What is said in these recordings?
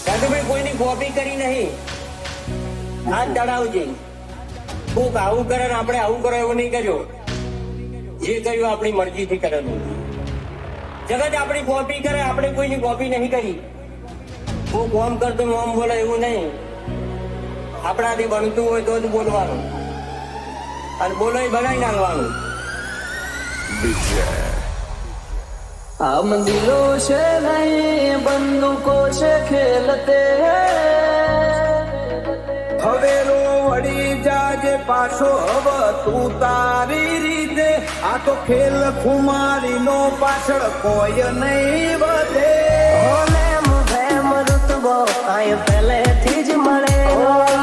દાદુભાઈ કોઈની કોપી કરી નહીં. હાથ ચડાવજે. કોક આવું કરે ને આપણે આવું કરો એવું નહીં કર્યો. જે કર્યું આપણી મરજીથી કરેલું. જગત આપણી કોપી કરે, આપણે કોઈની કોપી નહીં કરી. કોક ઓમ કરતું ઓમ બોલે એવું નહીં. આપણાથી બનતું હોય તો જ બોલવાનું, અને બોલો એ બનાવી નાખવાનું. हम दिलों से नहीं बंदूकों से खेलते હવેલો વળી જાજે પાછો હવે તું તારી રીતે. આ તો ખેલ ખુમારી નો પાછળ કોઈ નહીં વધે. प्रेम प्रेम रुतबो आए पहले थी ज मळे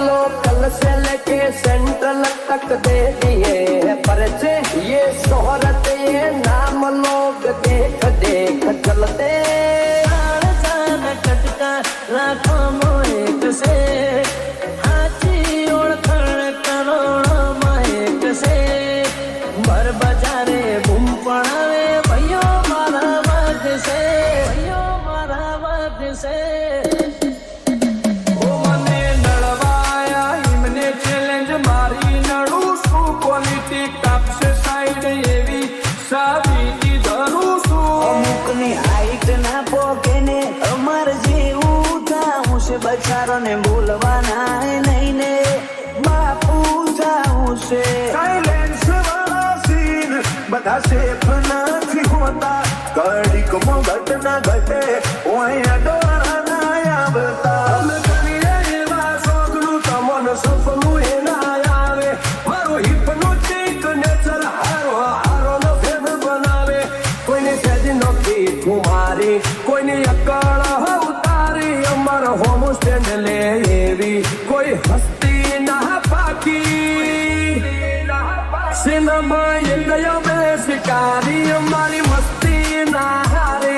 लोकल से लेके सेंट्रल तक दे दिए परचे ये शोहरत ये नाम लोग देख देख चलते जान टटका राखो मोएक से हाची ओळखण करोड़ों एक से बर बजारे बूम पड़ावे भैयो मारा वाग से भैयो मारा वाग से ઓ મને નડવાયા એમને ચેલેન્જ મારી નડું છું. ક્વોલિટી કાપશે સાઈડ એવી સાબિતી ધરું છું. અમુકની હાઈટ ના પોકે ને અમાર જેવું થાવું છે બચારો ને બોલવાના નહીં ને બાપુ થાવું છે. સાયલેન્સ વાળા સીન બધા સેફ નથી હોતા. ઘડીકમાં ઘટના ઘટે ઓય ડોળા ના આવતા. અમે કરીએ એવા શોખનું તમને સપનું એ ના આવે. મારું હિપ્નોટિક નેચર હારો હારો નો ભેદ બનાવે. કોઈને સેજ નોકી કુમારી, કોઈની અકળ ઉતારી. અમાર હોમ સ્ટેન્ડ લે એવી કોઈ હસ્તી ના પાકી. સિનેમા એ ગયો બે શિકારી, અમારી મસ્તી ના હારી.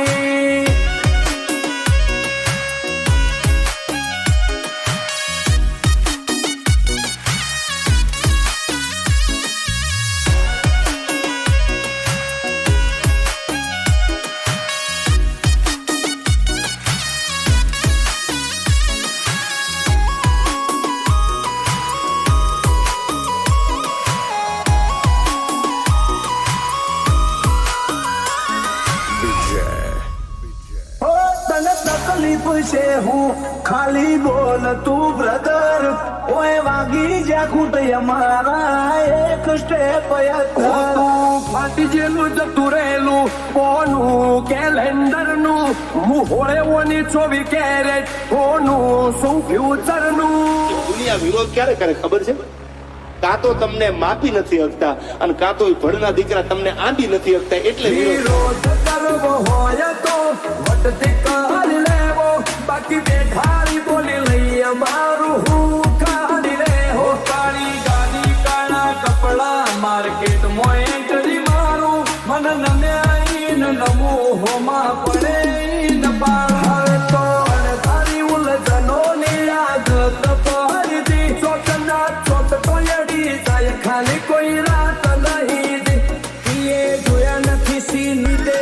ઓ તને તકલીફ છે હું ખાલી બોલ તું બ્રધર. ઓય વાગી જા ખૂટ અમારા એક સ્ટેપ તું ફાટી જેલું જતું રહેલું કોનું કેલેન્ડર નું. હું હોળે ઓની 24 કેરેટ કોનું શું ફ્યુચર નું. દુનિયા વિરોધ ક્યારે કરે ખબર છે? કાં તો તમને માપી નથી શકતા અને કાં તો ભણના દીકરા તમને આંટી નથી શકતા, એટલે વિરોધ. વિરોધ કરવો હોય તો વટતી કરી લેવો, બાકી બેઠારી બોલી લઈ અમારું હું કાઢી લેવો. કાળી ગાડી કાળા કપડા માર્કેટ મોય કરી મારું. મને નમ્યા ન નમું હોમાં પડે ન પાડ. હવે તો અણધારી ઉલઝનો ની આદત પડી. ચોટના ચોટ તો એડી જાય ખાલી કોઈ રાત નહીં દી. એ જોયા નથી સીની દે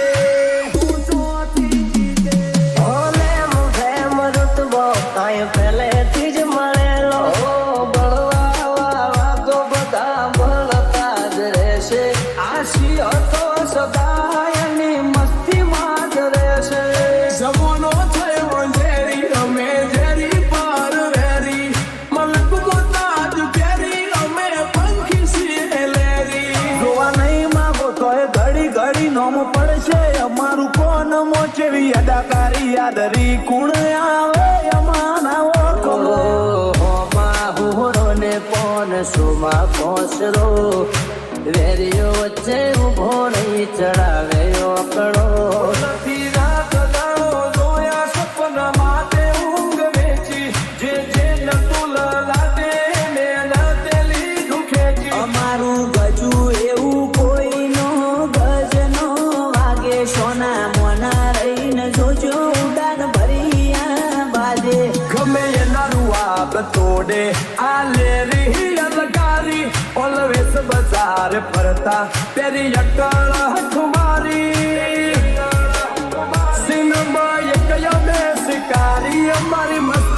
પ્રેમ પ્રેમ રૂતબો આય પહેલેથી જ મળેલો બળવા વાવા તો બધા બળતા જ રહેશે. આશી હતો સદાયની મસ્તીમાં જ રહેશે. જવાનો થયો ઝેરી અમે ઝેરી પાર વેરી. મલક મોતાજ પ્યારી અમે પંખી છીએ લેરી. જોવા નહીં માંગો તોય ઘડી ઘડી નોમ પડશે અમારું. કોણ મોચેવી અદાકારી યાદરી કુણ આવે અમારા ઓખલો. હોમાં હુહરો ને પોન સુમાં પોસરો વેરીઓ વચ્ચે ઉભો નહીં ચડાવે ઓકળો. નથી રાત દાડો જોયા સપના માટે ઊંઘ વેચી. જે જે નતું લાદે ને નાતે લીધું ખેંચી. અમારું ગજુ એવું કોઈનો ગજ નો વાગે. સોના મોના રહીને જોજો ઉડાન ભરિયા બાજે. ગમે એનારું આબ તોડે આ લેરી અલગારી. ઓલવેસ બજાર ફરતા તેરી અકળ હઠમારી. સિનેમા એ કયા બે શિકારી, અમારી મસ્તી